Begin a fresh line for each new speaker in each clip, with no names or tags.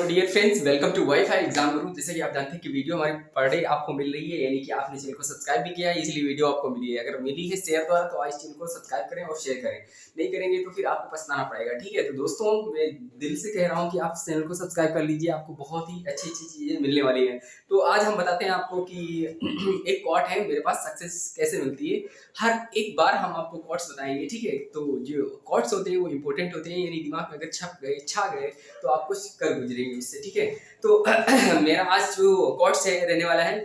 तो dear friends, welcome to WiFi exam Guru. जैसे कि आप जानते हैं कि वीडियो हमारी पर डे आपको मिल रही है, यानी कि आपने चैनल को सब्सक्राइब भी किया है, इसलिए वीडियो आपको मिली है। अगर मिली है शेयर द्वारा तो आज चैनल को सब्सक्राइब करें और शेयर करें, नहीं करेंगे तो फिर आपको पछताना पड़ेगा। ठीक है, तो दोस्तों मैं दिल से कह रहा हूँ कि आप चैनल को सब्सक्राइब कर लीजिए, आपको बहुत ही अच्छी अच्छी चीजें मिलने वाली है। तो आज हम बताते हैं आपको कि एक क्वाट है मेरे पास, सक्सेस कैसे मिलती है। हर एक बार हम आपको क्वाट्स बताएंगे। ठीक है, तो जो क्वाट्स होते हैं वो इंपॉर्टेंट होते हैं, यानी दिमाग में अगर छप गए छा गए तो आप कुछ कर गुजरेंगे उससे। ठीक है, तो मेरा आज जो क्वाट्स है रहने वाला है,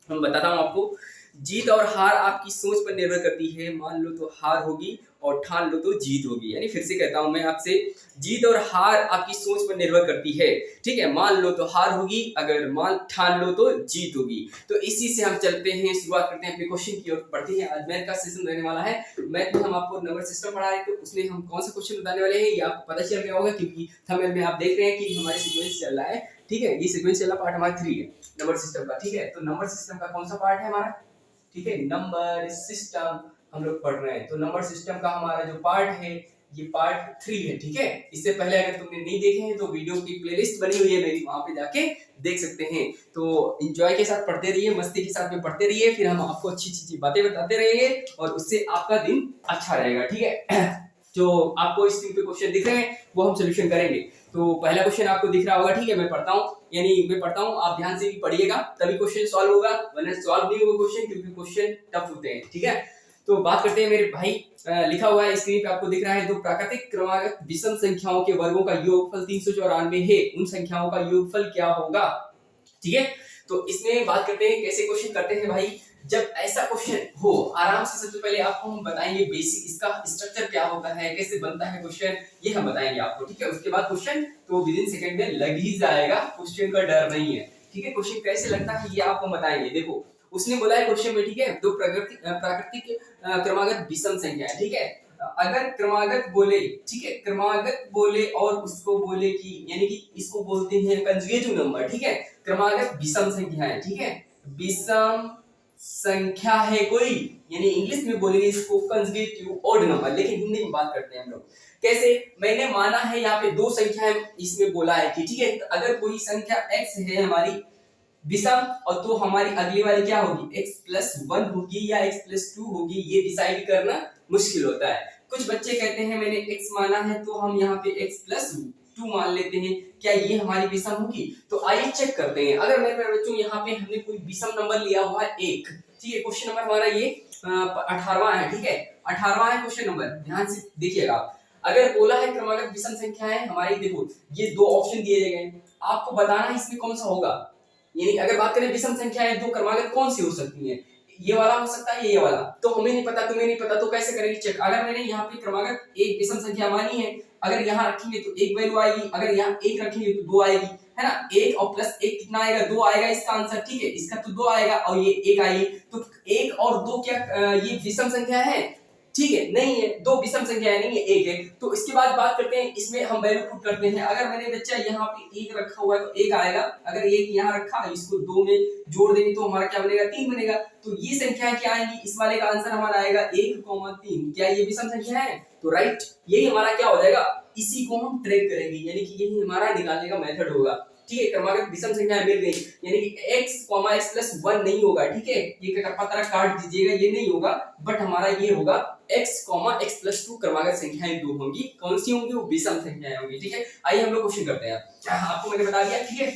मैं बताता हूँ आपको। जीत और हार आपकी सोच पर निर्भर करती है, मान लो तो हार होगी और ठान लो तो जीत होगी। यानी फिर से कहता हूं मैं आपसे, जीत और हार आपकी सोच पर निर्भर करती है। ठीक है, मान लो तो हार होगी, अगर मान ठान लो तो जीत होगी। तो इसी से हम चलते हैं, शुरुआत करते हैं अपने क्वेश्चन की ओर बढ़ते हैं। आज मैथ का सेशन रहने वाला है। मैथ में हम आपको नंबर सिस्टम पढ़ा है, तो उसमें हम कौन सा क्वेश्चन बताने वाले हैं ये आपको पता चल गया होगा, क्योंकि थंबनेल में आप देख रहे हैं कि हमारे सीक्वेंस चल रहा है। ठीक है, ये सीक्वेंस चल रहा पार्ट हमारा 3 है नंबर सिस्टम का। ठीक है, तो नंबर सिस्टम का कौन सा पार्ट है हमारा? ठीक है, नंबर सिस्टम हम लोग पढ़ रहे हैं। तो नंबर सिस्टम का हमारा जो पार्ट है ये पार्ट 3 है। ठीक है, इससे पहले अगर तुमने नहीं देखे हैं तो वीडियो की प्लेलिस्ट बनी हुई है मेरी, वहां पे जाके देख सकते हैं। तो एंजॉय के साथ पढ़ते रहिए, मस्ती के साथ में पढ़ते रहिए, फिर हम आपको अच्छी अच्छी बातें बताते रहेंगे और उससे आपका दिन अच्छा रहेगा। ठीक है, जो आपको स्क्रीन पे क्वेश्चन दिख रहे हैं वो हम सोल्यूशन करेंगे। तो पहला क्वेश्चन आपको दिख रहा होगा। ठीक है, मैं पढ़ता हूँ, यानी मैं पढ़ता हूँ, आप ध्यान से भी पढ़िएगा तभी क्वेश्चन सॉल्व होगा, वरना सॉल्व नहीं होगा क्वेश्चन, क्योंकि क्वेश्चन टफ होते हैं। ठीक है, तो बात करते हैं मेरे भाई। लिखा हुआ है स्क्रीन पे आपको दिख रहा है, दो प्राकृतिक क्रमागत विषम संख्याओं के वर्गों का योगफल 394 है, उन संख्याओं का योगफल क्या होगा? ठीक है, तो इसमें बात करते हैं कैसे क्वेश्चन करते हैं भाई। जब ऐसा क्वेश्चन हो, आराम से सबसे पहले आपको हम बताएंगे बेसिक, इसका स्ट्रक्चर क्या होता है, कैसे बनता है क्वेश्चन, ये हम बताएंगे आपको। ठीक है, उसके बाद क्वेश्चन तो विद इन सेकंड में लग ही जाएगा, क्वेश्चन का डर नहीं है। ठीक है, क्वेश्चन कैसे लगता है ये आपको बताएंगे। देखो उसने बोला है क्वेश्चन में, ठीक है, दो प्राकृतिक क्रमागत विषम संख्या है। ठीक है, अगर क्रमागत बोले, ठीक है, क्रमागत बोले और उसको बोले कि, यानी कि इसको बोलते हैं कंजुगेटिव नंबर। ठीक है, क्रमागत विषम संख्या है। ठीक है, विषम संख्या है कोई, यानी इंग्लिश में बोलेंगे इसको कंजुगेटिव ऑड नंबर, लेकिन हिंदी में बात करते हैं हम लोग। कैसे? मैंने माना है यहाँ पे दो संख्याएं इसमें बोला है कि, ठीक है, अगर कोई संख्या x है हमारी विषम, और तो हमारी अगली वाली क्या होगी, x+1 होगी या x+2 होगी, ये डिसाइड करना मुश्किल होता है। कुछ बच्चे कहते हैं मैंने x माना है तो हम यहाँ पे x+2 मान लेते हैं, क्या ये हमारी विषम होगी? तो आइए चेक करते हैं। अगर मेरे प्यारे बच्चों यहाँ पे हमने कोई विषम नंबर लिया हुआ है 1, ठीक है, क्वेश्चन नंबर हमारा ये 18वां है। ठीक है, 18वां है क्वेश्चन नंबर, ध्यान से देखिएगा। अगर बोला है क्रमागत विषम संख्या है हमारी, देखो ये दो ऑप्शन दिए गए, आपको बताना है इसमें कौन सा होगा। यानी अगर बात करें विषम संख्या है दो, क्रमागत कौन सी हो सकती है, ये वाला हो सकता है, ये वाला, तो हमें नहीं पता, तुम्हें नहीं पता, तो कैसे करेंगे चेक। अगर मैंने यहाँ पे क्रमागत एक विषम संख्या मानी है, अगर यहाँ रखेंगे तो एक वैल्यू आएगी, अगर यहाँ एक रखेंगे तो दो आएगी, है ना। एक और प्लस एक कितना आएगा, दो आएगा इसका आंसर। ठीक है, इसका तो दो आएगा और ये एक आएगी, तो एक और दो क्या ये विषम संख्या है? ठीक है, नहीं है, दो विषम संख्या है, नहीं है, एक है। तो इसके बाद बात करते हैं, इसमें हम वैल्यू पुट करते हैं। अगर मैंने बच्चा यहाँ पे एक रखा हुआ है तो एक आएगा, अगर एक यहाँ रखा है इसको दो में जोड़ देंगे तो हमारा क्या बनेगा, 3 बनेगा। तो ये संख्या क्या आएगी, इस वाले का आंसर हमारा आएगा 1,3। क्या ये विषम संख्या है? तो राइट, यही हमारा क्या हो जाएगा, इसी को हम ट्रैक करेंगे, यानी कि यही हमारा निकालने का मेथड होगा। ठीक है, क्रमागत विषम संख्या मिल गई, यानी कि x, x+1 नहीं होगा। ठीक है, ये पतरा काट दीजिएगा, ये नहीं होगा, बट हमारा ये होगा x, x+2 क्रमागत संख्याएं दो होंगी। कौन सी होंगी? वो विषम संख्याएं होंगी। ठीक है, आइए हम लोग क्वेश्चन करते हैं। आपको मैंने बता दिया, ठीक है,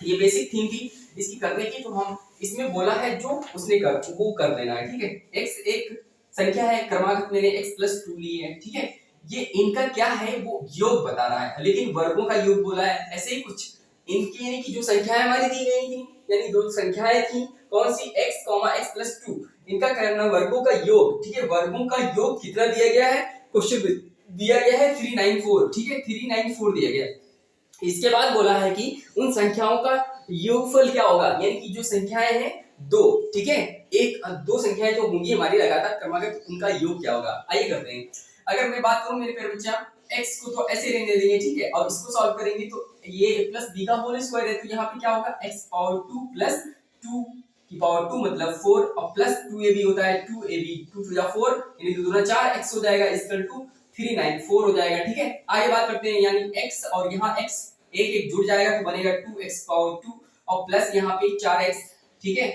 ये बेसिक थीम थी इसकी करने की, तो हम इसमें बोला है जो उसने वो कर देना है। ठीक है, x एक संख्या है, क्रमागत मैंने x+2 ली है। ठीक है, ये इनका क्या है, वो योग बता रहा है, लेकिन वर्गों का योग बोला है। ऐसे ही कुछ इनकी, यानी कि जो संख्याएं हमारी दी गई थी, यानी दो संख्याएं थी, कौन सी, x, x+2, इनका करना वर्गों का योग। ठीक है, वर्गों का योग कितना दिया गया है, क्वेश्चन दिया गया है 394। ठीक है, 394 दिया गया है। इसके बाद बोला है कि उन संख्याओं का योगफल क्या होगा, यानी कि जो संख्याएं हैं दो, ठीक है, एक दो संख्याएं जो होंगी हमारी लगातार क्रमागत, उनका योग क्या होगा। आइए करते हैं। अगर मैं बात करूं मेरे प्यारे बच्चा, x को तो ऐसे रहने देंगे, ठीक है, और इसको सॉल्व करेंगे तो ये प्लस b का होल स्क्वायर है, तो यहाँ पे क्या होगा, x⁴ प्लस 2 मतलब 4 और प्लस 2ab होता है, 2ab, 2 to 4 यानी 2 दूना 4, x हो जाएगा इक्वल टू 394 हो जाएगा। ठीक है, आगे बात करते हैं, यानी x और यहाँ x एक एक जुड़ जाएगा तो बनेगा 2x पावर 2 और प्लस यहाँ पे 4x, ठीक है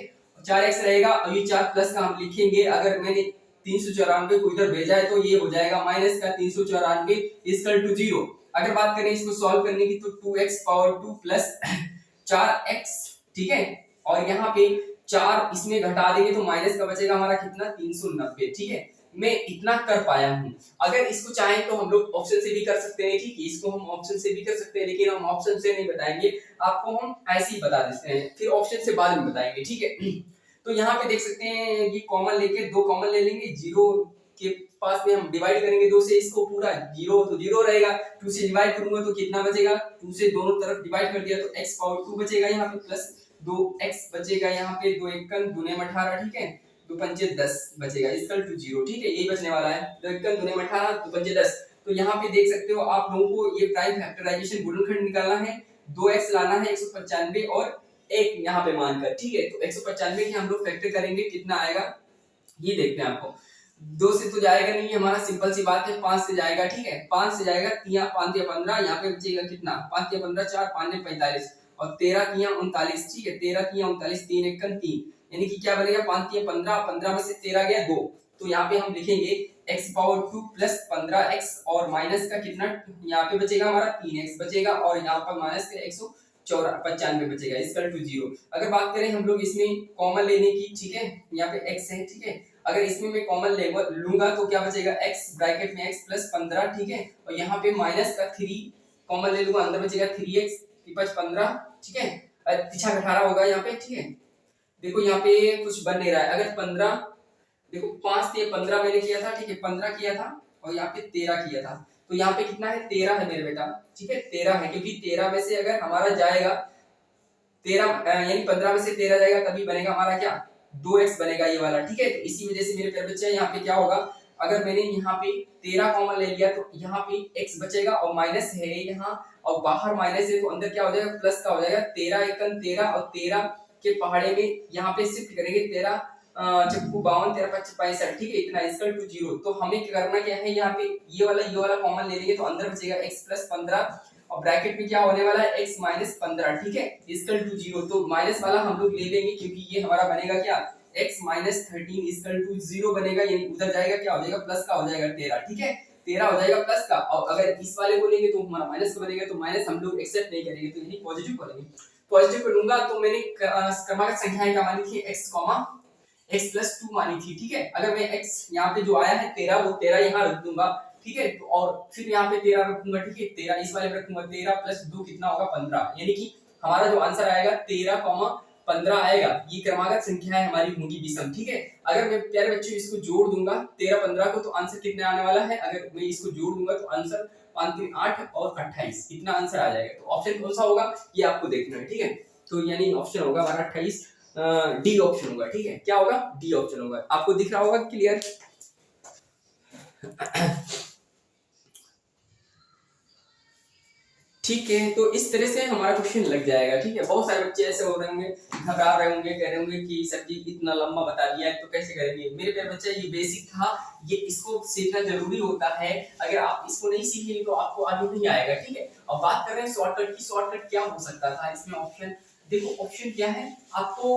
4x रहेगा और ये 4 प्लस का हम लिखेंगे, अगर मैंने 394 को इधर भेजा है तो ये हो जाएगा माइनस का 394 इक्वल टू 0। अगर बात करें इसको सॉल्व करने की तो 2x पावर 2 प्लस 4x, ठीक है, और यहाँ पे 4 इसमें घटा देंगे तो माइनस का बचेगा हमारा कितना 390, ठीक है। मैं इतना कर पाया हूँ। अगर इसको चाहें तो हम लोग ऑप्शन से भी कर सकते हैं, ठीक है, इसको हम ऑप्शन से भी कर सकते हैं, लेकिन हम ऑप्शन से नहीं बताएंगे आपको, हम ऐसे ही बता देते हैं, फिर ऑप्शन से बाद में बताएंगे, ठीक है। तो यहाँ पे देख सकते हैं ये कॉमन लेके 2 कॉमन ले लेंगे, 0 के पास में हम डिवाइड करेंगे 2 से, इसको पूरा 0 तो 0 रहेगा, 2 से डिवाइड करूंगा तो कितना बचेगा, 2 से दोनों तरफ डिवाइड कर दिया तो x पावर 2 बचेगा यहाँ पे, प्लस 2x बचेगा यहाँ पे, 2 एकम दूने 18, ठीक है, 2 पंचे 10 बचेगा इक्वल टू 0, ठीक है, यही बचने वाला है, 2 एकम दूने 18, 2 पंचे 10। तो यहाँ पे देख सकते हो आप लोगों को ये प्राइम फैक्टराइजेशन गुणनखंड निकालना है, 2x लाना है 195 और एक यहाँ पे मानकर, ठीक है। तो 195 के हम लोग फैक्टर करेंगे, कितना आएगा ये देखते हैं आपको। 2 से तो जाएगा नहीं हमारा, सिंपल सी बात है, 5 से जाएगा, ठीक है, 5 से जाएगा, 3 5 15, यहाँ पे बचेगा कितना 5 15 4 5 45 और 13 39, ठीक है, 13 39, 3 एकम 3, यानी कि क्या बनेगा 5 15, 15 में से 13 गया 2, तो यहाँ पे हम लिखेंगे x पावर 2 प्लस 15x और माइनस का कितना यहाँ पे बचेगा हमारा 3x बचेगा और यहाँ पर माइनस का 195 बचेगा इक्वल टू 0। अगर बात करें हम लोग इसमें कॉमन लेने की, ठीक है, यहाँ पे x है, ठीक है, अगर इसमें मैं कॉमन लूंगा तो क्या बचेगा x ब्रैकेट में x प्लस 15, ठीक है, और यहाँ पे माइनस का 3 कॉमन ले लूंगा, अंदर बचेगा 3x 5 15, ठीक है, पीछा 18 होगा यहाँ पे, ठीक है। देखो यहाँ पे कुछ बन नहीं रहा है, अगर 15 देखो 5 से 15 मैंने किया था, ठीक है, 15 किया था और यहाँ पे 13 किया था, तो यहाँ पे कितना है 13 है मेरे बेटा, ठीक है, 13 है, क्योंकि 13 में से अगर हमारा जाएगा 13 यानी 15 में से 13 जाएगा तभी बनेगा हमारा क्या 2x बनेगा ये वाला, ठीक है। तो इसी वजह से मेरे प्यारे बच्चे यहाँ पे क्या होगा, अगर मैंने यहाँ पे 13 कॉमन ले लिया तो यहाँ पे x बचेगा और माइनस है यहाँ और बाहर माइनस है तो अंदर क्या हो जाएगा प्लस का हो जाएगा, 13 एकम 13 और 13 के पहाड़े में यहाँ पे शिफ्ट करेंगे 13 चक्कू 52 13 5 65, ठीक है, इतना इक्वल टू 0। तो हमें करना क्या है, यहाँ पे ये वाला कॉमन ले लेंगे तो अंदर बचेगा x प्लस 15 और ब्रैकेट में क्या होने वाला है x माइनस 15, ठीक है, इक्वल टू 0। तो माइनस वाला हम लोग ले लेंगे क्योंकि ये हमारा बनेगा क्या x माइनस 13 इक्वल टू 0 बनेगा, यानी उधर जाएगा क्या हो जाएगा प्लस का हो जाएगा 13, ठीक है, 13 हो जाएगा प्लस का, और अगर इस वाले को लेंगे तो हमारा माइनस का बनेगा, तो माइनस हम लोग एक्सेप्ट नहीं करेंगे, तो यानी पॉजिटिव करेंगे। पॉजिटिव करूंगा तो मैंने क्रमागत संख्याएं क्या मानी थी x x प्लस 2 मानी थी, ठीक है। अगर मैं x यहाँ पे जो आया है 13 वो 13 यहाँ रख दूंगा, ठीक है, तो और फिर यहाँ पे 13 रखूंगा, ठीक है, 13 इस वाले में रखूंगा, 13 प्लस 2 कितना होगा 15, यानी कि हमारा जो आंसर आएगा 13,15 आएगा। ये क्रमागत संख्या है हमारी होंगी विषम, ठीक है। अगर मैं प्यारे बच्चों इसको जोड़ दूंगा 13 15 को तो आंसर कितने आने वाला है, अगर मैं इसको जोड़ दूंगा तो आंसर 5 3 8 और 28 इतना आंसर आ जाएगा। तो ऑप्शन कौन सा होगा ये आपको देखना है, ठीक है। तो यानी ऑप्शन होगा हमारा 28, डी ऑप्शन होगा, ठीक है, क्या होगा डी ऑप्शन होगा। आपको दिख रहा होगा क्लियर। ठीक है, तो इस तरह से हमारा क्वेश्चन लग जाएगा, ठीक है। बहुत सारे बच्चे ऐसे हो रहे होंगे, घबरा रहे होंगे, कह रहे होंगे कि सर जी इतना लंबा बता दिया है तो कैसे करेंगे। मेरे प्यारे बच्चे ये बेसिक था, ये इसको सीखना जरूरी होता है। अगर आप इसको नहीं सीखेंगे तो आपको आगे नहीं आएगा, ठीक है। अब बात कर रहे हैं शॉर्टकट की, शॉर्टकट क्या हो सकता था इसमें ऑप्शन। देखो ऑप्शन क्या है आपको,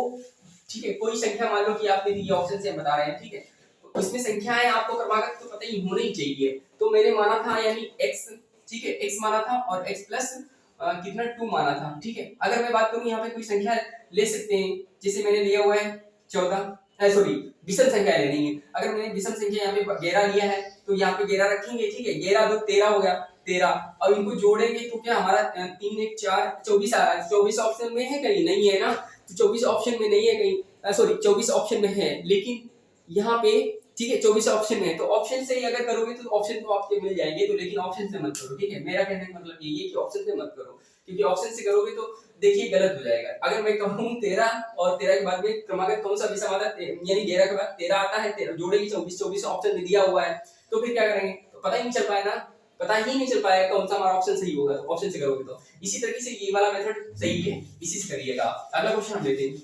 ठीक है, कोई संख्या मान लो कि आपने दी ऑप्शन से हम बता रहे हैं, ठीक है, तो इसमें संख्याएं आपको क्रमागत तो पता ही होना ही चाहिए। तो मैंने माना था यानी x, ठीक है, x माना था और x प्लस कितना 2 माना था, ठीक है। अगर मैं बात करूं यहाँ पे कोई संख्या ले सकते हैं, जैसे मैंने लिया हुआ है 14, सॉरी विषम संख्या लेनी है। अगर मैंने विषम संख्या यहाँ पे 11 लिया है तो यहाँ पे 11 रखेंगे, ठीक है, 11 2 13 हो गया 13। अब इनको जोड़ेंगे तो क्या हमारा 3 1 4 24 आ रहा है। 24 ऑप्शन में है कहीं नहीं है ना, तो 24 ऑप्शन में नहीं है कहीं, सॉरी 24 ऑप्शन में है लेकिन यहाँ पे, ठीक है, 24 ऑप्शन में है। तो ऑप्शन से ही अगर करोगे तो ऑप्शन तो आपके मिल जाएंगे, तो लेकिन ऑप्शन से मत करो, ठीक है। मेरा कहने का मतलब ये है कि ऑप्शन से मत करो, क्योंकि ऑप्शन से करोगे तो देखिए गलत हो जाएगा। अगर मैं कहूं 13 और 13 के बाद में क्रमागत कौन सा विषम आता है, यानी 11 के बाद 13 आता है, 13 जोड़ेंगे 24, 24 ऑप्शन में दिया हुआ है, तो फिर क्या करेंगे, तो पता ही नहीं चल पाएगा, पता ही नहीं चल पाएगा कौन सा हमारा ऑप्शन सही होगा। तो ऑप्शन से करोगे तो इसी तरीके से ये वाला मेथड सही है, इसी से करिएगा। अगला क्वेश्चन हम लेते हैं,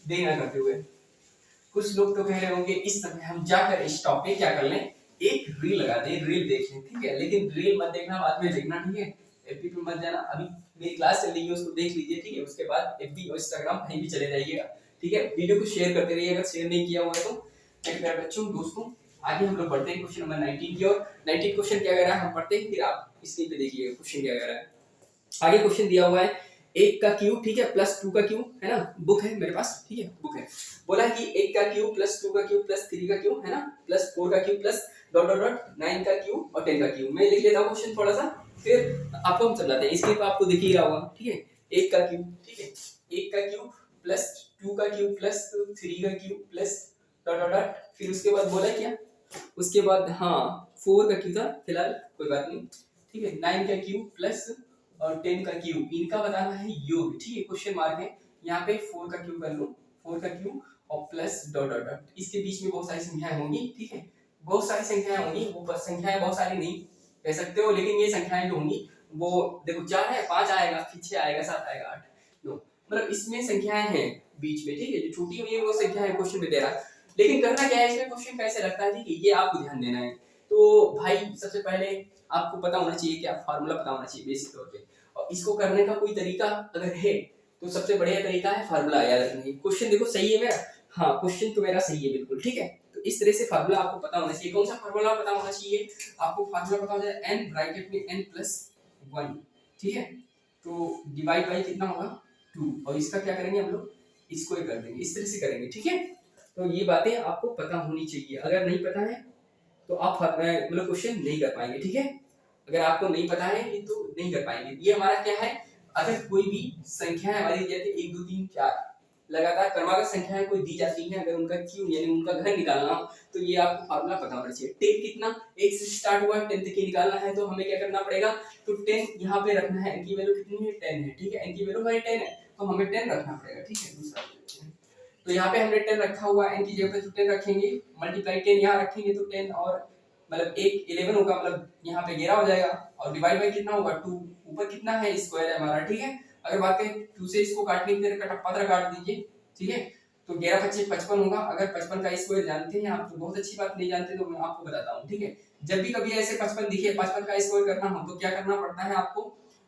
देना करते हुए कुछ लोग तो कह रहे होंगे इस समय हम जाकर इस टॉप पे क्या कर लें, एक रील लगा दें, रील देख लें, ठीक है, लेकिन रील मत देखना, बाद में देखना, ठीक है, एपी पे मत जाना, अभी मेरी क्लास चल रही है उसको देख लीजिए, ठीक है। उसके बाद FB और इंस्टाग्राम कहीं भी चले जाइएगा, ठीक है। वीडियो को शेयर करते रहिए अगर शेयर नहीं किया हुआ है तो। मेरे प्यारे बच्चों दोस्तों, आगे हम लोग बढ़ते हैं क्वेश्चन नंबर 19 की ओर। 19 क्वेश्चन क्या कह रहा है हम पढ़ते हैं, फिर आप स्क्रीन पे देखिए क्वेश्चन क्या कह रहा है। आगे क्वेश्चन दिया हुआ है 1 का क्यूब, ठीक है, प्लस 2 का क्यूब, है ना, बुक है मेरे पास, ठीक है, बुक है। बोला है कि 1 का क्यूब प्लस 2 का क्यूब प्लस 3 का क्यूब, है ना, प्लस 4 का cube plus dot dot dot 9 का क्यूब और 10 का क्यूब। मैं लिख लेता हूँ क्वेश्चन थोड़ा सा, फिर आपको हम समझाते हैं। इसके तो आपको दिख ही रहा होगा, ठीक है। 1 का क्यूब, ठीक है, 1 का क्यूब प्लस 2 का क्यूब प्लस 3 का cube plus dot dot dot, फिर उसके बाद बोला क्या, उसके बाद हाँ 4 का क्यूब था, फिलहाल कोई बात नहीं, ठीक है। 9 का क्यूब प्लस और 10 का क्यूब, इनका बताना है योग, ठीक है, क्वेश्चन मार्क है यहाँ पे। 4 का क्यूब कर लो, 4 का क्यूब और प्लस डॉट डॉट डॉट, इसके बीच में बहुत सारी संख्याएं होंगी, ठीक है, बहुत सारी संख्याएं होंगी। वो बस संख्याएं बहुत सारी नहीं कह सकते हो, लेकिन ये संख्याएं जो होंगी वो देखो 4 है, 5 आएगा, फिर 6 आएगा, 7 आएगा, 8 9, मतलब इसमें संख्याएं हैं बीच में, ठीक है। जो छोटी हुई है वो संख्या है क्वेश्चन में दे रहा है, लेकिन करना क्या है इसमें, क्वेश्चन कैसे लगता है, ठीक है, ये आपको ध्यान देना है। तो भाई सबसे पहले आपको पता होना चाहिए, क्या फार्मूला पता होना चाहिए बेसिक तौर पे, और इसको करने का कोई तरीका अगर है तो सबसे बढ़िया तरीका है फार्मूला याद रखने की। क्वेश्चन देखो सही है मेरा, हाँ क्वेश्चन तो मेरा सही है बिल्कुल, ठीक है। तो इस तरह से फार्मूला आपको पता होना चाहिए। कौन सा फार्मूला पता होना चाहिए आपको, फार्मूला पता होना चाहिए n ब्रैकेट में n+1, ठीक है। तो डिवाइड बाई कितना होगा 2, और इसका क्या करेंगे हम लोग, स्क्वायर कर देंगे, इस तरह से करेंगे, ठीक है। तो ये बातें आपको पता होनी चाहिए, अगर नहीं पता है तो आप मतलब क्वेश्चन नहीं कर पाएंगे, ठीक है। अगर आपको नहीं पता है ये तो नहीं कर पाएंगे। ये हमारा क्या है, अगर कोई भी संख्या हमारी जैसे 1 2 3 4 लगातार क्रमागत संख्याएं कोई दी जाती हैं, अगर उनका क्यूब यानी उनका घर निकालना हो तो ये आपको फार्मूला पता होना चाहिए। 10 कितना 1 से स्टार्ट हुआ, 10 तक ही निकालना है, तो हमें क्या करना पड़ेगा, तो 10 यहाँ पे रखना है, n की वैल्यू कितनी है 10 है, ठीक है, n की वैल्यू हमारी 10 है, तो हमें 10 रखना पड़ेगा, ठीक है। दूसरा तो यहाँ पे हमने 10 रखा हुआ है, n की जगह पे तो 10 रखेंगे, मल्टीप्लाई 10 यहाँ रखेंगे तो 10 और मतलब 1 11 होगा, मतलब यहाँ पे 11 हो जाएगा, और डिवाइड बाई कितना होगा 2, ऊपर कितना है स्क्वायर है हमारा, ठीक है। अगर बात करें 2 से इसको काटने की तरह कटपत्र काट दीजिए, ठीक है, तो 11 25 55 होगा। अगर 55 का स्क्वायर जानते हैं आप तो बहुत अच्छी बात, नहीं जानते तो मैं आपको बताता हूँ, ठीक है। जब भी कभी ऐसे 55 दिखे, 55 का स्क्वायर करना हो तो क्या करना पड़ता है आपको,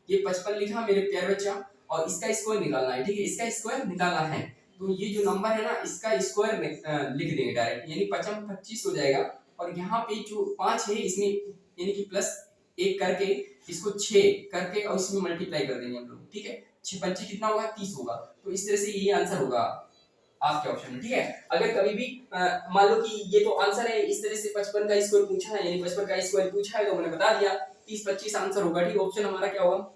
ये 55 लिखा मेरे प्यारे बच्चा, और इसका स्क्वायर निकालना है, ठीक है, इसका स्क्वायर निकालना है। तो ये जो नंबर है ना इसका स्क्वायर लिख देंगे डायरेक्ट, यानी 55 25 हो जाएगा, और यहाँ पे जो 5 है इसमें यानी कि प्लस 1 करके इसको 6 करके और इसमें मल्टीप्लाई कर देंगे हम लोग, ठीक है। 6 5 कितना होगा 30 होगा, तो इस तरह से ये आंसर होगा आपके ऑप्शन में, ठीक है। अगर कभी भी मान लो कि ये तो आंसर है, इस तरह से 55 का स्क्वायर पूछा है, यानी 55 का स्क्वायर पूछा है तो मैंने बता दिया 30 25 आंसर होगा, ठीक है। ऑप्शन हमारा क्या होगा,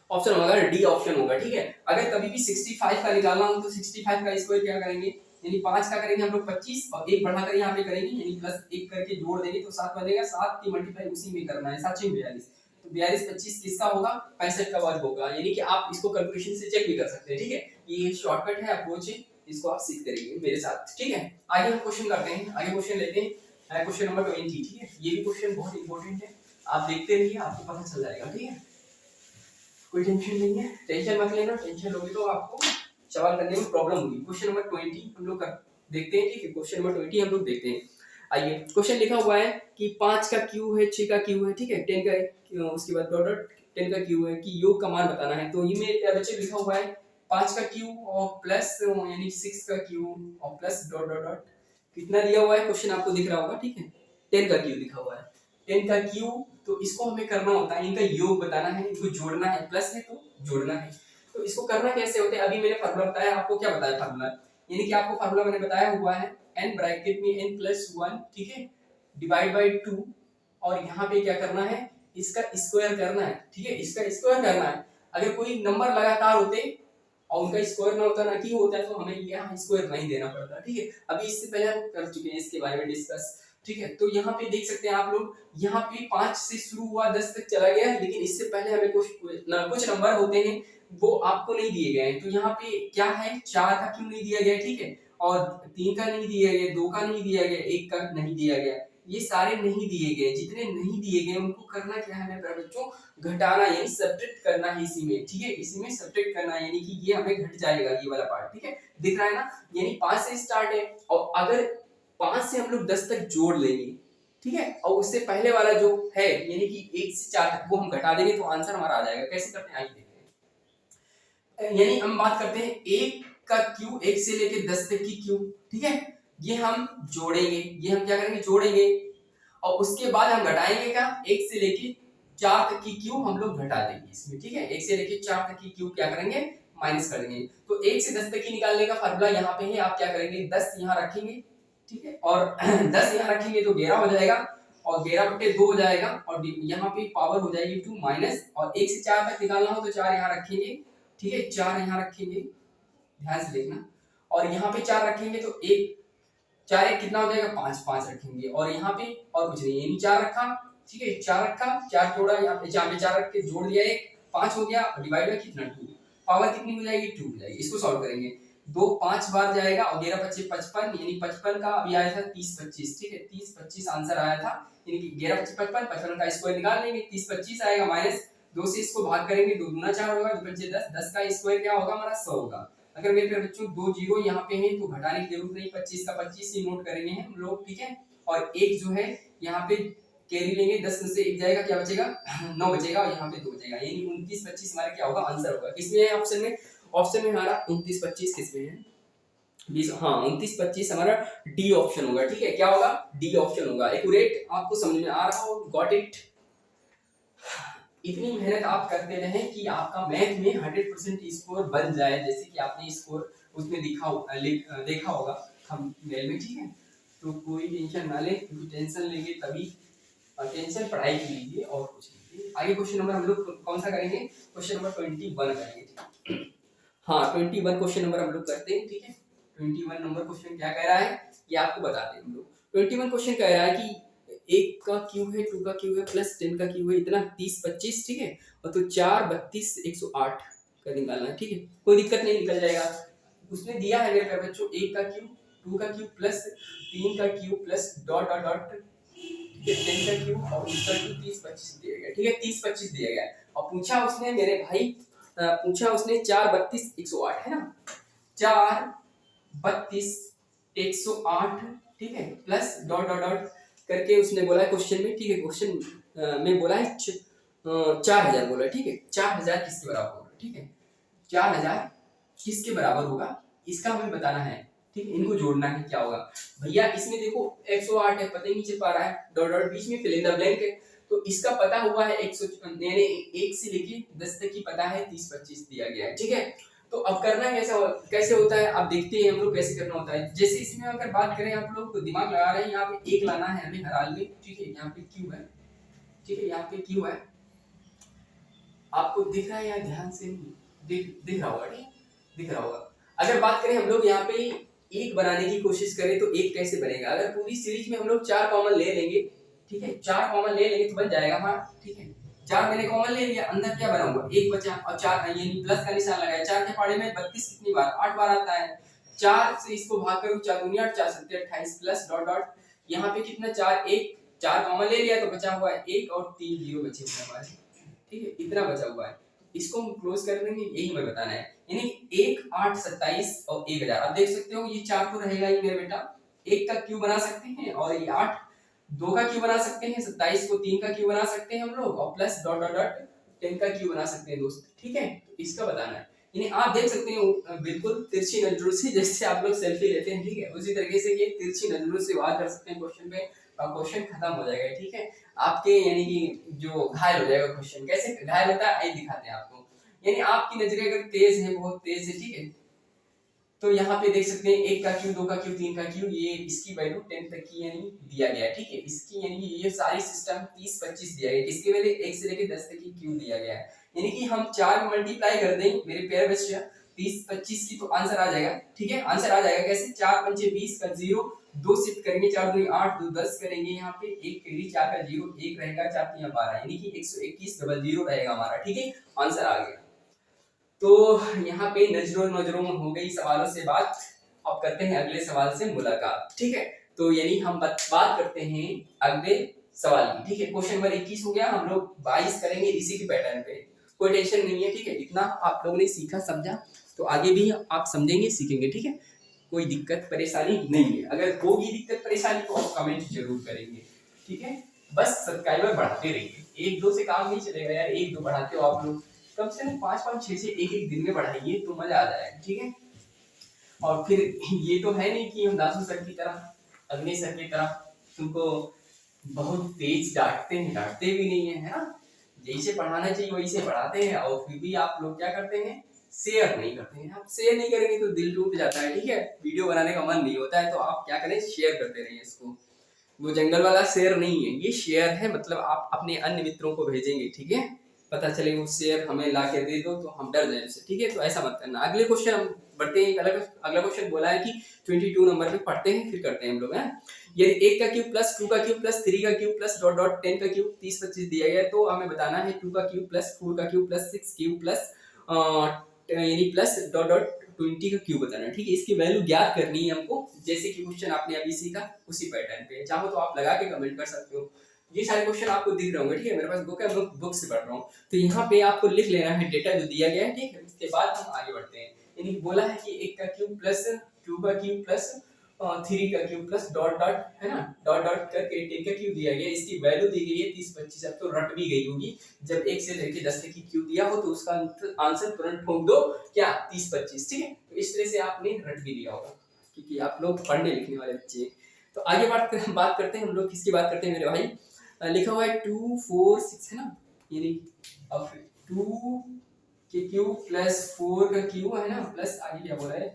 ऑप्शन होगा डी ऑप्शन होगा, ठीक है। अगर कभी भी 65 का निकालना हो तो 65 का स्क्वायर क्या करेंगे, यानी 5 का करेंगे हम लोग 25 और 1 बढ़ाकर यहाँ पे करेंगे, यानी प्लस 1 करके जोड़ देंगे तो 7 बनेगा, 7 की मल्टीप्लाई उसी में करना है, 7 42, तो 42 25 किसका होगा 65 का वर्ग होगा, यानी कि आप इसको कैलकुलेशन से चेक भी कर सकते हैं, ठीक है। ये शॉर्टकट है, अप्रोच है, इसको आप सीखते रहिए मेरे साथ, ठीक है। आगे हम क्वेश्चन करते हैं, आगे क्वेश्चन लेते हैं, क्वेश्चन नंबर 20, ठीक है। ये भी क्वेश्चन बहुत इंपॉर्टेंट है, आप देखते रहिए आपको पता चल जाएगा, ठीक है। कोई टेंशन नहीं है, टेंशन मत लेना, टेंशन लोगे तो आपको सवाल करने में प्रॉब्लम होगी। क्वेश्चन नंबर 20 हम लोग देखते हैं, ठीक है। क्वेश्चन नंबर 20 हम लोग देखते हैं। आइए, क्वेश्चन लिखा हुआ है कि 5 का क्यूब है, 6 का क्यूब है, ठीक है, 10 का, उसके बाद डॉट 10 का क्यूब है कि योग का मान बताना है। तो ये मेरे बच्चे लिखा हुआ है 5 का क्यूब और प्लस यानी 6 का क्यूब और प्लस डॉट डॉट डॉट कितना दिया हुआ है, क्वेश्चन आपको दिख रहा होगा, ठीक है। 10 का क्यूब लिखा हुआ है, 10 का क्यूब, तो इसको हमें करना होता है, इनका योग बताना है, इनको जोड़ना है, प्लस है तो जोड़ना है। तो इसको करना कैसे होता है, अभी मैंने फार्मूला बताया, आपको क्या बताया फार्मूला, यानी कि आपको फार्मूला मैंने बताया हुआ है n ब्रैकेट में n+1, ठीक है, डिवाइड बाय 2, और यहाँ पे क्या करना है इसका स्क्वायर करना है, ठीक है, इसका स्क्वायर करना है। अगर कोई नंबर लगातार होते और उनका स्क्वायर ना होता, ना क्यों होता है, तो हमें यहाँ स्क्वायर नहीं देना पड़ता, ठीक है। अभी इससे पहले हम कर चुके हैं इसके बारे में डिस्कस, ठीक है। तो यहाँ पे देख सकते हैं आप लोग, यहाँ पे 5 से शुरू हुआ 10 तक चला गया, लेकिन इससे पहले हमें कुछ नंबर होते हैं वो आपको नहीं दिए गए हैं। तो यहाँ पे क्या है, 4 का क्यों नहीं दिया गया, ठीक है, और 3 का नहीं दिया गया, 2 का नहीं दिया गया, 1 का नहीं दिया गया, ये सारे नहीं दिए गए। जितने नहीं दिए गए उनको करना क्या है मेरे बच्चों, घटाना, यानी सब्ट्रैक्ट करना है इसी में, ठीक है, इसी में सब्ट्रैक्ट करना है, यानी कि ये हमें घट जाएगा ये वाला पार्ट, ठीक है, दिख रहा है ना, यानी 5 से स्टार्ट है, और अगर 5 से हम लोग 10 तक जोड़ लेंगे, ठीक है, और उससे पहले वाला जो है यानी कि 1 से 4 तक वो हम घटा देंगे तो आंसर हमारा आ जाएगा। कैसे करते हैं आइए देखते हैं। यानी हम बात करते हैं एक का क्यू, एक से लेके 10 तक की क्यू, ठीक है, ये हम जोड़ेंगे, ये हम क्या करेंगे जोड़ेंगे, और उसके बाद हम घटाएंगे क्या, एक से लेके 4 तक की क्यू हम लोग घटा देंगे इसमें, ठीक है, एक से लेके 4 तक की क्यू क्या करेंगे माइनस कर देंगे। तो 1 से 10 तक की निकालने का फार्मूला यहाँ पे है, आप क्या करेंगे 10 यहाँ रखेंगे, ठीक है, और 10 यहाँ रखेंगे तो 11 हो जाएगा, और 11/2 हो जाएगा, और यहाँ पे पावर हो जाएगी 2 माइनस, और 1 से 4 तक निकालना हो तो 4 यहाँ रखेंगे, ठीक है, 4 यहाँ रखेंगे, ध्यान से देखना, और यहाँ पे 4 रखेंगे तो 1 4 1 कितना हो जाएगा 5 5 रखेंगे, और यहाँ पे और कुछ नहीं, यानी 4 रखा, ठीक है, 4 रखा, 4 जोड़ा, यहाँ पे 4 रख के जोड़ दिया, 1 5 हो गया, डिवाइड बाय कितना 2, पावर कितनी हो जाएगी 2 हो जाएगी। इसको सॉल्व करेंगे, 2 5 बार जाएगा, और 11 25 55, यानी 55 का अभी आया था 30 25, ठीक है, 30 25 आंसर आया था, यानी कि 11 25 55, 55 का स्क्वायर निकाल लेंगे, 30 25 आएगा, माइनस 2 से इसको भाग करेंगे, 2 दूना 4 होगा, 2 5 10, 10 का स्क्वायर क्या होगा हमारा 100 होगा। अगर मेरे प्यारे बच्चों 2 जीरो यहाँ पे है तो घटाने की जरूरत नहीं, 25 का 25 ही नोट करेंगे हम लोग, ठीक है, और एक जो है यहाँ पे कैरी लेंगे, 10 में से 1 जाएगा, क्या बचेगा 9 बचेगा, और यहाँ पे 2 बचेगा, यानी 29 25 हमारा क्या होगा आंसर होगा। किसमें है ऑप्शन में, ऑप्शन में हमारा 29 25 किसमें है 20, हाँ 29 25 हमारा डी ऑप्शन होगा, ठीक है, क्या होगा डी ऑप्शन होगा। एक्यूरेट आपको समझ में आ रहा हो, गॉट इट। इतनी मेहनत आप करते रहें कि आपका मैथ में 100% स्कोर बन जाए, जैसे कि आपने स्कोर उसमें देखा होगा थंबनेल में, ठीक है, तो कोई टेंशन ना ले, क्योंकि टेंशन लेंगे तभी, टेंशन पढ़ाई की लीजिए और कुछ लीजिए। आगे क्वेश्चन नंबर हम लोग कौन सा करेंगे, क्वेश्चन नंबर 21 करेंगे, हाँ 21 क्वेश्चन नंबर हम लोग करते हैं, ठीक है, 21 नंबर क्वेश्चन क्या कह रहा है ये आपको बताते हैं हम लोग। 21 क्वेश्चन कह रहा है कि 1 का क्यू है, 2 का क्यू है, प्लस 10 का क्यू है, इतना 30 25, ठीक है, और तो 4 32 108 का निकालना है, ठीक है, कोई दिक्कत नहीं, निकल जाएगा। उसने दिया है मेरे प्यारे बच्चों 1 का क्यू, 2 का क्यू प्लस 3 का Q plus dot dot dot, ठीक है, 10 का क्यू, और इसका क्यू 30 25 दिया गया, ठीक है, 30 25 दिया गया, और पूछा उसने मेरे भाई, पूछा उसने 4 32 108 है ना, 4 32 108, ठीक है, प्लस डॉट डॉट डॉट करके उसने बोला है क्वेश्चन में, ठीक है, क्वेश्चन में बोला है 4000 बोला है, ठीक है, 4000 किसके बराबर होगा, ठीक है, 4000 किसके बराबर होगा इसका हमें बताना है, ठीक है, इनको जोड़ना है, क्या होगा भैया, इसमें देखो 108 है, पता ही नहीं चल पा रहा है, डॉट डॉट बीच में फिल इन द ब्लैंक है, तो इसका पता हुआ है 100, यानी 1 से लेके 10 तक की पता है 30 25 दिया गया है, ठीक है। तो अब करना कैसे होता है, आप देखते हैं हम लोग कैसे करना होता है। जैसे इसमें अगर बात करें, आप लोग दिमाग लगा रहे हैं, यहाँ पे 1 लाना है हमें हर हाल में, ठीक है, यहाँ पे क्यू है, ठीक है, यहाँ पे क्यू है, आपको दिख रहा है या ध्यान से दिख रहा होगा, ठीक, दिख रहा होगा। अगर बात करें हम लोग यहाँ पे 1 बनाने की कोशिश करें तो 1 कैसे बनेगा, अगर पूरी सीरीज में हम लोग 4 कॉमन ले लेंगे, ठीक है, 4 कॉमन ले लेंगे तो बन जाएगा हमारा, ठीक है, 4 मैंने कॉमन ले लिया, अंदर क्या बना हुआ 1 बचा, और 4 यानी प्लस का निशान लगाया, 4 के पहाड़े में 32 कितनी बार 8 बार आता है, 4 से इसको भाग करो, 4 दूनी 8 4 7 28 प्लस डॉट डॉट, यहाँ पे कितना 4 1 4 कॉमन ले लिया तो बचा हुआ है 1 और 3 जीरो बचे हुए हमारे, ठीक है, इतना बचा हुआ है, इसको हम क्लोज कर देंगे, यही हमें बताना है, यानी 1 8 27 और 1000। अब देख सकते हो ये 4 तो रहेगा ही मेरे बेटा, 1 का क्यू बना सकते हैं, और ये 8 2 का क्यू बना सकते हैं, 27 को 3 का क्यू बना सकते हैं हम लोग, और प्लस डॉट डॉट डॉट 10 का क्यू बना सकते हैं दोस्त, ठीक है, तो इसका बताना है, यानी आप देख सकते हैं बिल्कुल तिरछी नजरों से, जैसे आप लोग सेल्फी लेते हैं, ठीक है, उसी तरीके से ये तिरछी नजरों से वार कर सकते हैं क्वेश्चन पे, और क्वेश्चन खत्म हो जाएगा, ठीक है, आपके यानी कि जो घायल हो जाएगा क्वेश्चन, कैसे घायल होता है आइए दिखाते हैं आपको, यानी आपकी नजरें अगर तेज है, बहुत तेज है, ठीक है, तो यहाँ पे देख सकते हैं 1 का क्यू 2 का क्यू 3 का क्यू, ये इसकी वैल्यू 10 तक की यानी दिया गया है, ठीक है, इसकी यानी ये सारी सिस्टम 30 25 दिया गया है, किसके वैल्यू 1 से लेके 10 तक की क्यू दिया गया है, यानी कि हम 4 मल्टीप्लाई कर दें मेरे प्यारे बच्चे 30 25 की, तो आंसर आ जाएगा, ठीक है, आंसर आ जाएगा कैसे, 4 पंचे 20 का 0, 2 शिफ्ट करेंगे, 4 दूनी 8 2 10 करेंगे, यहाँ पे 1 कैरी 4 का 0 1 रहेगा, 4 3 12, यानी कि 121 डबल 0 रहेगा हमारा, ठीक है, आंसर आ गया। तो यहाँ पे नजरों हो गई सवालों से बात, अब करते हैं अगले सवाल से मुलाकात, ठीक है, तो यानी हम बात करते हैं अगले सवाल की, ठीक है, क्वेश्चन नंबर 21 हो गया, हम लोग 22 करेंगे इसी के पैटर्न पे, कोई टेंशन नहीं है, ठीक है, इतना आप लोगों ने सीखा समझा तो आगे भी आप समझेंगे सीखेंगे, ठीक है, कोई दिक्कत परेशानी नहीं है, अगर होगी दिक्कत परेशानी तो आप कमेंट जरूर करेंगे, ठीक है, बस सब्सक्राइबर बढ़ाते रहिए, 1 2 से काम नहीं चलेगा यार, 1 2 बढ़ाते हो आप लोग, कम से कम 5-5 6-6 एक-एक दिन में पढ़ाइए तो मजा आ जाएगा, ठीक है। और फिर ये तो है नहीं कि हम दासू सर की तरह, अग्नि सर की तरह तुमको बहुत तेज डांटते भी नहीं है ना। जैसे पढ़ाना चाहिए वैसे पढ़ाते हैं, और फिर भी आप लोग क्या करते हैं, शेयर नहीं करते हैं। आप शेयर नहीं करेंगे तो दिल टूट जाता है, ठीक है। वीडियो बनाने का मन नहीं होता है तो आप क्या करें, शेयर करते रहिए इसको। वो जंगल वाला शेयर नहीं है, ये शेयर है, मतलब आप अपने अन्य मित्रों को भेजेंगे, ठीक है। पता चले वो शेयर हमें ला के दे दो तो हम डर जाए उससे, ठीक है। तो ऐसा मत करना। अगले क्वेश्चन हम बढ़ते हैं। अगला क्वेश्चन बोला है कि 22 नंबर पे पढ़ते हैं फिर करते हैं हम लोग, है। यदि 1 का क्यूब प्लस 2 का क्यूब प्लस 3 का क्यूब प्लस डॉट डॉट 10 का क्यूब 30-25 दिया गया है, तो हमें बताना है 2 का क्यूब प्लस 4 का क्यूब प्लस 6 क्यूब प्लस यानी प्लस डॉट डॉट 20 का क्यूब बताना है, ठीक है। इसकी वैल्यू ज्ञात करनी है हमको, जैसे कि क्वेश्चन आपने अभी सीखा उसी पैटर्न पे। चाहो तो आप लगा के कमेंट कर सकते हो। ये सारे क्वेश्चन आपको दिख रहे होंगे, ठीक है। मेरे पास बुक है, बुक से पढ़ रहा हूँ। तो यहाँ पे आपको लिख लेना है डेटा जो दिया गया है, ठीक है। उसके बाद हम आगे बढ़ते हैं। यानी बोला है कि 1 का क्यूब प्लस 2 का क्यूब प्लस 3 का क्यूब प्लस डॉट डॉट, है ना, डॉट डॉट करके 10 का क्यूब दिया गया। इसकी वैल्यू दी गई है 30-25। अब तो रट भी गई होगी, जब 1 से लेके 10 तक की क्यूब दिया हो तो उसका आंसर तुरंत ठोक दो क्या, 30-25, ठीक है। तो इस तरह से आपने रट भी लिया होगा, क्योंकि आप लोग पढ़ने लिखने वाले बच्चे हैं। तो आगे बात करते हैं हम लोग, किसकी बात करते हैं मेरे भाई। लिखा हुआ है 2 4 6, है ना। यानी अब 2 के क्यूब प्लस 4 का क्यूब, है ना, प्लस आगे क्या बोला है,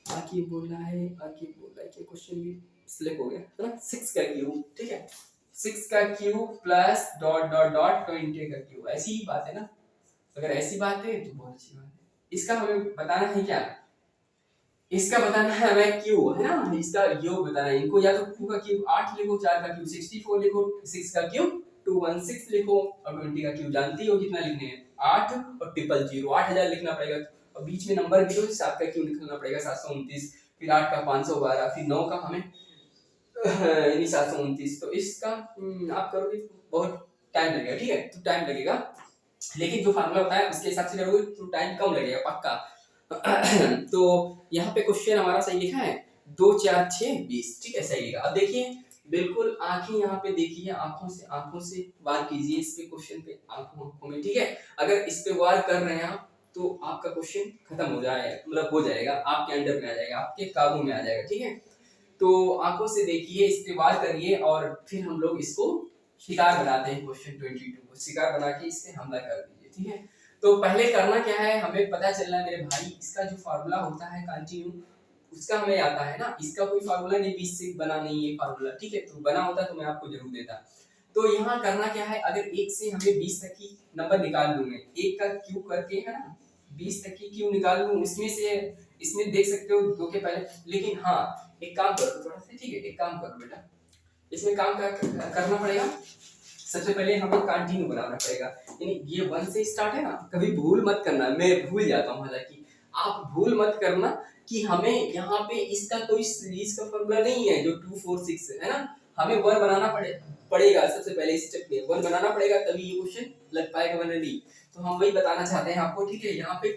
आगे बोला है कि क्वेश्चन भी सिलेक्ट हो गया, है ना। 6 का क्यूब, ठीक है। 6 का cube plus dot dot dot 20 का क्यूब। ऐसी ही बात है ना। अगर ऐसी बात है तो बहुत अच्छी बात है। इसका हमें बताना है क्या, इसका बताना है हमें क्यू, है ना। इसका योग बताना है इनको। या तो 2 का क्यूब 8 लिखो, 4 का क्यूब 64 लिखो, 6 का क्यूब 216 लिखो, और 20 का क्यूब जानती हो कितना लिखने हैं, 8 और 000, 8000 लिखना पड़ेगा। और बीच में नंबर भी तो 7 का क्यूब निकलना पड़ेगा 729, फिर 8 का 512, फिर 9 का हमें यानी 729। तो इसका आप करोगे तो बहुत टाइम लगेगा, ठीक है। तो टाइम लगेगा, लेकिन जो फार्मूला होता है उसके हिसाब से करोगे तो टाइम कम लगेगा पक्का। तो यहाँ पे क्वेश्चन हमारा सही लिखा है 2 4 6 20, ठीक है, सही लिखा। अब देखिए बिल्कुल आंखें यहाँ पे देखिए, आंखों से वार कीजिए इस पे, क्वेश्चन पे आंखों में, ठीक है। अगर इस पे वार कर रहे हैं आप तो आपका क्वेश्चन खत्म हो जाएगा, मतलब हो जाएगा, आपके अंडर में आ जाएगा, आपके काबू में आ जाएगा, ठीक है। तो आंखों से देखिए, इस पे वार करिए, और फिर हम लोग इसको शिकार बनाते हैं। क्वेश्चन 22 को शिकार बना के इस पे हमला कर दीजिए, ठीक है। तो पहले करना क्या है, हमें पता चलना है मेरे भाई, इसका जो फार्मूला होता है कंटिन्यू, उसका हमें आता है ना। इसका कोई फार्मूला नहीं, 20 से बना नहीं है फार्मूला, ठीक है। तो बना होता तो मैं आपको जरूर देता। तो यहाँ करना क्या है, अगर 1 से हमें 20 तक की नंबर निकाल लूं मैं, 1 का क्यूब करके, है ना, 20 तक की क्यूब निकाल लूं। इसमें देख सकते हो 2 के पहले, लेकिन हाँ एक काम करो थोड़ा सा, ठीक है। एक काम करो बेटा, इसमें काम करना पड़ेगा। सबसे पहले हमें कंटिन्यू बनाना पड़ेगा, यानी ये 1 से स्टार्ट है ना। कभी भूल मत करना, मैं भूल जाता हूँ, हालांकि आप भूल मत करना कि हमें यहाँ पे इसका कोई सीरीज का फॉर्मूला नहीं है जो 2 4 6 है ना। हमें 1 बनाना पड़ेगा सबसे पहले स्टेप में, 1 बनाना पड़ेगा, तभी ये क्वेश्चन लग पाएगा, वरना नहीं। तो हम वही बताना चाहते हैं आपको, ठीक है। यहाँ पे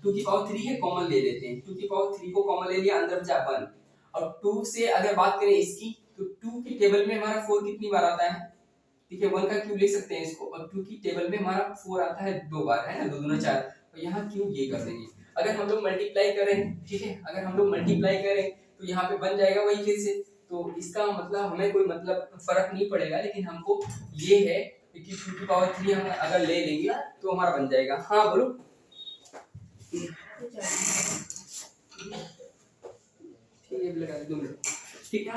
2 की पावर 3 है, कॉमन ले लेते हैं। 2 की पावर 3 को कॉमन ले लिया, अंदर बचा 1। और 2 से अगर बात करें इसकी, तो 2 की टेबल में हमारा 4 कितनी बार आता है, ठीक है। 1 का क्यूब लिख सकते हैं इसको, और 2 की टेबल में हमारा 4 आता है 2 बार, है ना, 2 दूना 4। तो यहाँ क्यूब ये कर देंगे। अगर हम लोग मल्टीप्लाई करें, ठीक है, अगर हम लोग मल्टीप्लाई करें तो यहाँ पे बन जाएगा वही फिर से। तो इसका मतलब हमें कोई मतलब फर्क नहीं पड़ेगा, लेकिन हमको ये है कि 2 की पावर 3 हम अगर ले लेंगे तो हमारा बन जाएगा। हाँ बोलो, ठीक है, लगा 2 मिनट, ठीक है।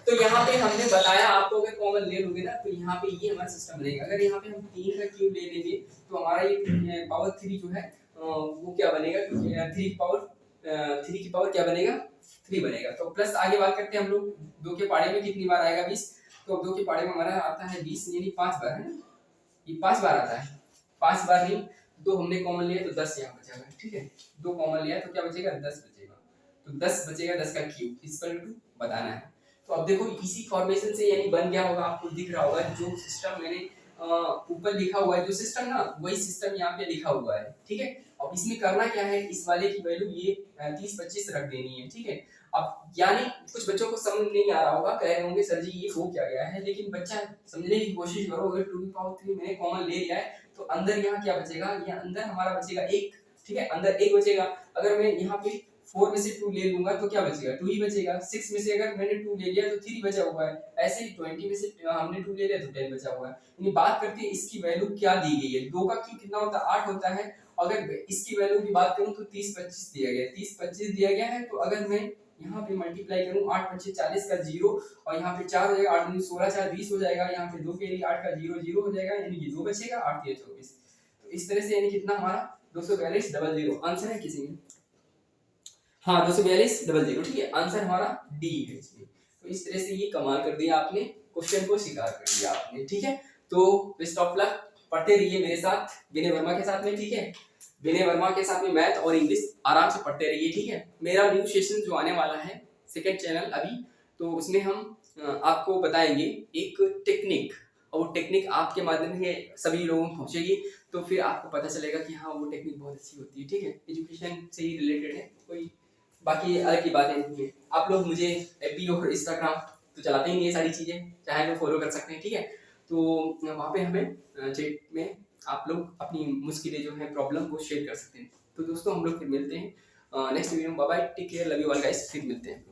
तो यहाँ पे हमने बताया आपको, अगर कॉमन ले लोगे ना तो यहाँ पे ये हमारा सिस्टम बनेगा। अगर यहाँ पे हम 3 का क्यूब ले लेंगे तो हमारा ये पावर 3 जो है वो क्या बनेगा, क्योंकि 3 की पावर क्या बनेगा, 3 बनेगा। तो प्लस आगे बात करते हैं हम लोग, 2 के पाड़े में कितनी बार आएगा 20। तो 2 के पाड़े में हमारा आता है 20, यानी 5 बार, है ना। ये 5 बार आता है, 5 बार नहीं, 2 हमने कॉमन लिया तो 10 यहाँ बचेगा, ठीक है। 2 कॉमन लिया तो क्या बचेगा, 10 बचेगा। तो 10 बचेगा, 10 का क्यूब इक्वल टू बताना है। तो अब देखो इसी फॉर्मेशन से यानी बन गया होगा, आपको दिख रहा होगा जो सिस्टम मैंने ऊपर लिखा हुआ है, जो सिस्टम ना वही सिस्टम यहाँ पे लिखा हुआ है, ठीक है। अब इसमें करना क्या है, इस वाले की वैल्यू ये 30-25 रख देनी है, ठीक है। अब यानी कुछ बच्चों को समझ नहीं आ रहा होगा, कह रहे होंगे सर जी ये हो क्या गया है, लेकिन बच्चा समझने की कोशिश करो। अगर 2 की पावर 3 मैंने कॉमन ले लिया है तो अंदर यहाँ क्या बचेगा, ये अंदर हमारा बचेगा 1, ठीक है, अंदर 1 बचेगा। अगर मैं यहाँ पे 4 में से 2 ले लूंगा तो क्या बचेगा, 2 ही बचेगा। 6 में से अगर मैंने 2 ले लिया तो 3 बचा हुआ है। ऐसे ही 20 में से हमने 2 ले लिया तो 10 बचा हुआ है। यानी बात करते हैं इसकी वैल्यू क्या दी गई है। 2 का क्यूब कितना होता है, 8 होता है। अगर इसकी वैल्यू की बात करूं तो 30 25 दिया गया है, 30 25 दिया गया है। तो अगर मैं यहाँ पे मल्टीप्लाई करूं 8 25 40 का 0 और यहाँ पे 4 हो जाएगा, 8 16 4 20 हो जाएगा। यहाँ पे 2 कैरी 8 का 0 0 हो जाएगा, यानी कि 2 बचेगा, 8 3 24। तो इस तरह से यानी कितना हमारा 242 00 आंसर है किसी में, हाँ 242 00, ठीक है, आंसर हमारा डी है इसमें। तो इस तरह से ये कमाल कर दिया आपने, क्वेश्चन को स्वीकार कर दिया आपने, ठीक है। तो बेस्ट ऑफ लक, पढ़ते रहिए मेरे साथ, विनय वर्मा के साथ में, ठीक है। विनय वर्मा के साथ में मैथ और इंग्लिश आराम से पढ़ते रहिए, ठीक है। मेरा न्यू सेशन जो आने वाला है सेकंड चैनल अभी, तो उसमें हम आपको बताएंगे एक टेक्निक, और वो टेक्निक आपके माध्यम से सभी लोगों को पहुंचेगी। तो फिर आपको पता चलेगा कि हाँ वो टेक्निक बहुत अच्छी होती है, ठीक है, एजुकेशन से ही रिलेटेड है, कोई बाकी अलग की बातें नहीं है। आप लोग मुझे एफबी और इंस्टाग्राम तो चलाते ही नहीं है, सारी चीज़ें चाहे तो फॉलो कर सकते हैं, ठीक है। तो वहाँ पे हमें चैट में आप लोग अपनी मुश्किलें जो है प्रॉब्लम को शेयर कर सकते हैं। तो दोस्तों हम लोग फिर मिलते हैं नेक्स्ट वीडियो में। Bye bye, take care, love you all guys, फिर मिलते हैं।